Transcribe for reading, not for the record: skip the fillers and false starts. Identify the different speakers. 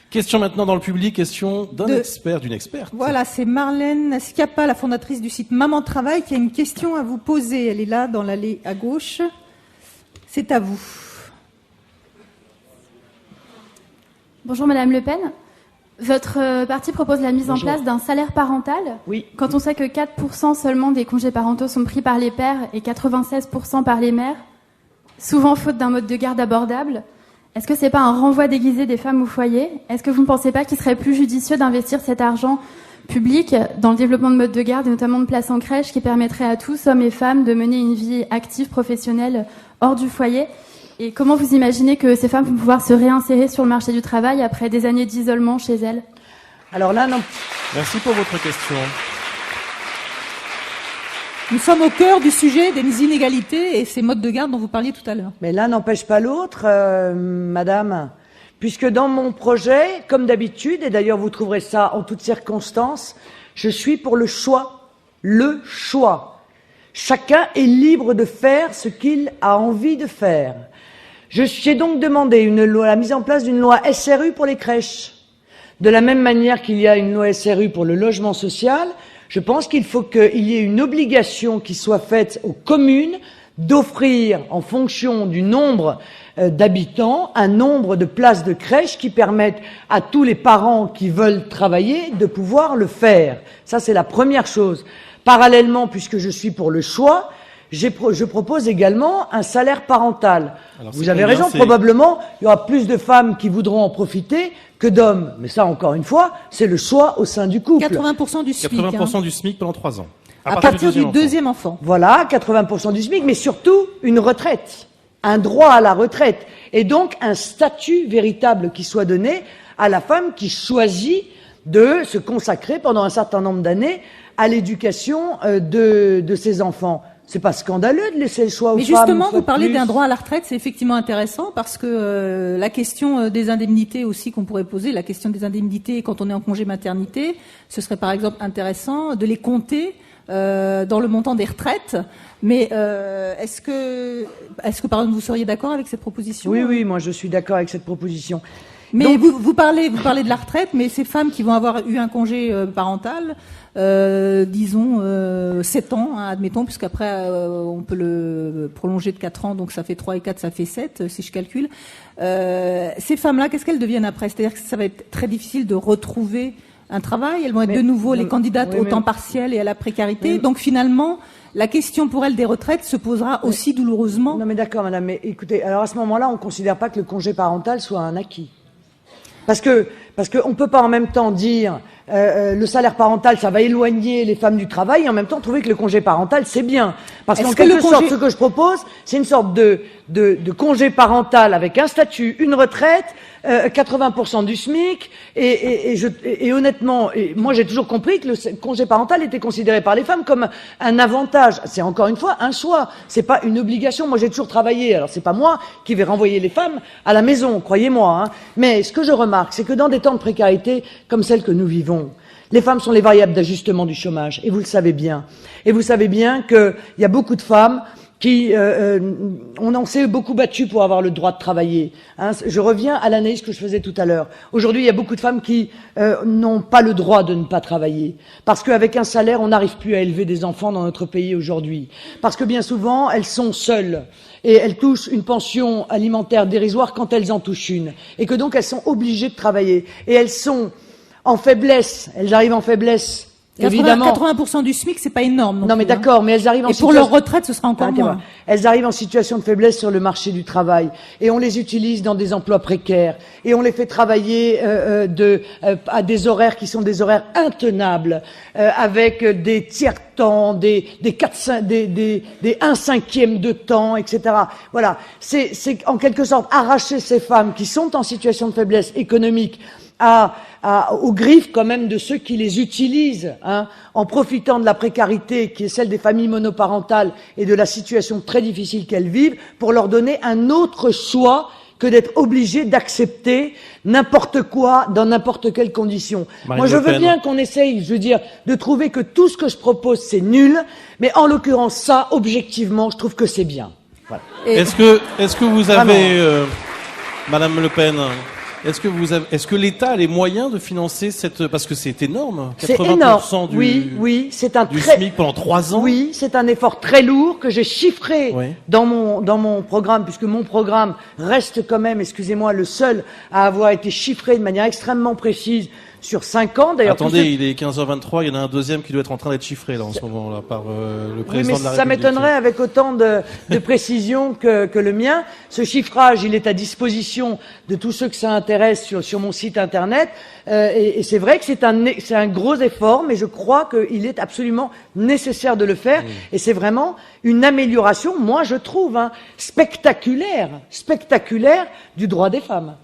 Speaker 1: Question maintenant dans le public, question d'un expert, d'une experte.
Speaker 2: Voilà, c'est Marlène Schiappa, la fondatrice du site Maman Travail, qui a une question à vous poser. Elle est là, dans l'allée à gauche. C'est à vous.
Speaker 3: Bonjour Madame Le Pen. Votre parti propose la mise en place d'un salaire parental.
Speaker 4: Oui.
Speaker 3: Quand on sait que 4% seulement des congés parentaux sont pris par les pères et 96% par les mères, souvent faute d'un mode de garde abordable, est-ce que c'est pas un renvoi déguisé des femmes au foyer? Est-ce que vous ne pensez pas qu'il serait plus judicieux d'investir cet argent public dans le développement de modes de garde et notamment de places en crèche qui permettrait à tous, hommes et femmes, de mener une vie active, professionnelle, hors du foyer? Et comment vous imaginez que ces femmes vont pouvoir se réinsérer sur le marché du travail après des années d'isolement chez elles?
Speaker 4: Alors là, non.
Speaker 1: Merci pour votre question.
Speaker 2: Nous sommes au cœur du sujet des inégalités et ces modes de garde dont vous parliez tout à l'heure.
Speaker 4: Mais l'un n'empêche pas l'autre, madame. Puisque dans mon projet, comme d'habitude, et d'ailleurs vous trouverez ça en toutes circonstances, je suis pour le choix. Le choix. Chacun est libre de faire ce qu'il a envie de faire. J'ai donc demandé la mise en place d'une loi SRU pour les crèches. De la même manière qu'il y a une loi SRU pour le logement social, je pense qu'il faut qu'il y ait une obligation qui soit faite aux communes d'offrir, en fonction du nombre d'habitants, un nombre de places de crèche qui permettent à tous les parents qui veulent travailler de pouvoir le faire. Ça, c'est la première chose. Parallèlement, puisque je suis pour le choix, je propose également un salaire parental. Alors, vous avez raison, probablement, il y aura plus de femmes qui voudront en profiter que d'hommes. Mais ça, encore une fois, c'est le choix au sein du couple.
Speaker 2: 80% du SMIC.
Speaker 1: 80% du SMIC pendant 3 ans.
Speaker 2: À partir du deuxième enfant.
Speaker 4: Voilà, 80% du SMIC, mais surtout une retraite. Un droit à la retraite. Et donc, un statut véritable qui soit donné à la femme qui choisit de se consacrer pendant un certain nombre d'années à l'éducation de ses enfants. C'est pas scandaleux de laisser le choix aux femmes.
Speaker 2: Mais justement, vous parlez d'un droit à la retraite, c'est effectivement intéressant parce que la question des indemnités aussi qu'on pourrait poser, la question des indemnités quand on est en congé maternité, ce serait par exemple intéressant de les compter dans le montant des retraites. Mais est-ce que par exemple vous seriez d'accord avec cette proposition?
Speaker 4: Oui, moi je suis d'accord avec cette proposition.
Speaker 2: Mais donc, vous parlez de la retraite, mais ces femmes qui vont avoir eu un congé parental, disons 7 ans, hein, admettons, puisqu'après on peut le prolonger de 4 ans, donc ça fait 3 et 4, ça fait 7, si je calcule. Ces femmes-là, qu'est-ce qu'elles deviennent après? C'est-à-dire que ça va être très difficile de retrouver un travail, elles vont être de nouveau les candidates au temps partiel et à la précarité. Donc finalement, la question pour elles des retraites se posera aussi douloureusement.
Speaker 4: Non mais d'accord madame, mais écoutez, alors à ce moment-là, on ne considère pas que le congé parental soit un acquis. Parce qu'on ne peut pas en même temps dire le salaire parental, ça va éloigner les femmes du travail, et en même temps trouver que le congé parental, c'est bien. Parce qu'en quelque sorte, ce que je propose, c'est une sorte de congé parental avec un statut, une retraite, 80% du SMIC, et honnêtement, moi j'ai toujours compris que le congé parental était considéré par les femmes comme un avantage. C'est encore une fois un choix, c'est pas une obligation. Moi j'ai toujours travaillé, alors c'est pas moi qui vais renvoyer les femmes à la maison, croyez-moi, hein. Mais ce que je remarque, c'est que dans des temps de précarité comme celle que nous vivons, les femmes sont les variables d'ajustement du chômage, et vous le savez bien. Et vous savez bien qu'il y a beaucoup de femmes qui on en s'est beaucoup battu pour avoir le droit de travailler. Hein, je reviens à l'analyse que je faisais tout à l'heure. Aujourd'hui, il y a beaucoup de femmes qui n'ont pas le droit de ne pas travailler, parce qu'avec un salaire, on n'arrive plus à élever des enfants dans notre pays aujourd'hui. Parce que bien souvent, elles sont seules et elles touchent une pension alimentaire dérisoire quand elles en touchent une, et que donc elles sont obligées de travailler. Et elles sont en faiblesse, elles arrivent en faiblesse. Évidemment.
Speaker 2: 80% du SMIC, c'est pas énorme.
Speaker 4: Non mais d'accord, mais elles arrivent en
Speaker 2: situation... Et pour leur retraite, ce sera encore moins.
Speaker 4: Elles arrivent en situation de faiblesse sur le marché du travail, et on les utilise dans des emplois précaires, et on les fait travailler à des horaires qui sont des horaires intenables, avec des tiers-temps, des 1/5 de temps, etc. Voilà, c'est en quelque sorte arracher ces femmes qui sont en situation de faiblesse économique aux griffes quand même de ceux qui les utilisent, hein, en profitant de la précarité qui est celle des familles monoparentales et de la situation très difficile qu'elles vivent, pour leur donner un autre choix que d'être obligés d'accepter n'importe quoi dans n'importe quelle condition. Moi, je veux bien qu'on essaye, je veux dire, de trouver que tout ce que je propose c'est nul, mais en l'occurrence ça, objectivement, je trouve que c'est bien. Voilà.
Speaker 1: Est-ce que vous avez, Madame Le Pen, Est-ce que l'État a les moyens de financer parce que c'est énorme,
Speaker 4: C'est
Speaker 1: 80%
Speaker 4: énorme.
Speaker 1: du,
Speaker 4: Oui, c'est un
Speaker 1: du
Speaker 4: très...
Speaker 1: SMIC pendant 3 ans?
Speaker 4: Oui, c'est un effort très lourd que j'ai chiffré
Speaker 1: Oui.
Speaker 4: dans mon programme, puisque mon programme reste quand même, excusez-moi, le seul à avoir été chiffré de manière extrêmement précise sur 5 ans. D'ailleurs,
Speaker 1: Attendez, il est 15h23, il y en a un deuxième qui doit être en train d'être chiffré là en ce moment là par le
Speaker 4: oui,
Speaker 1: président
Speaker 4: mais
Speaker 1: de la
Speaker 4: ça
Speaker 1: République.
Speaker 4: m'étonnerait avec autant de précision que le mien. Ce chiffrage, il est à disposition de tous ceux que ça intéresse sur mon site internet. Et c'est vrai que c'est un gros effort, mais je crois qu'il est absolument nécessaire de le faire. Et c'est vraiment une amélioration, moi je trouve, spectaculaire du droit des femmes.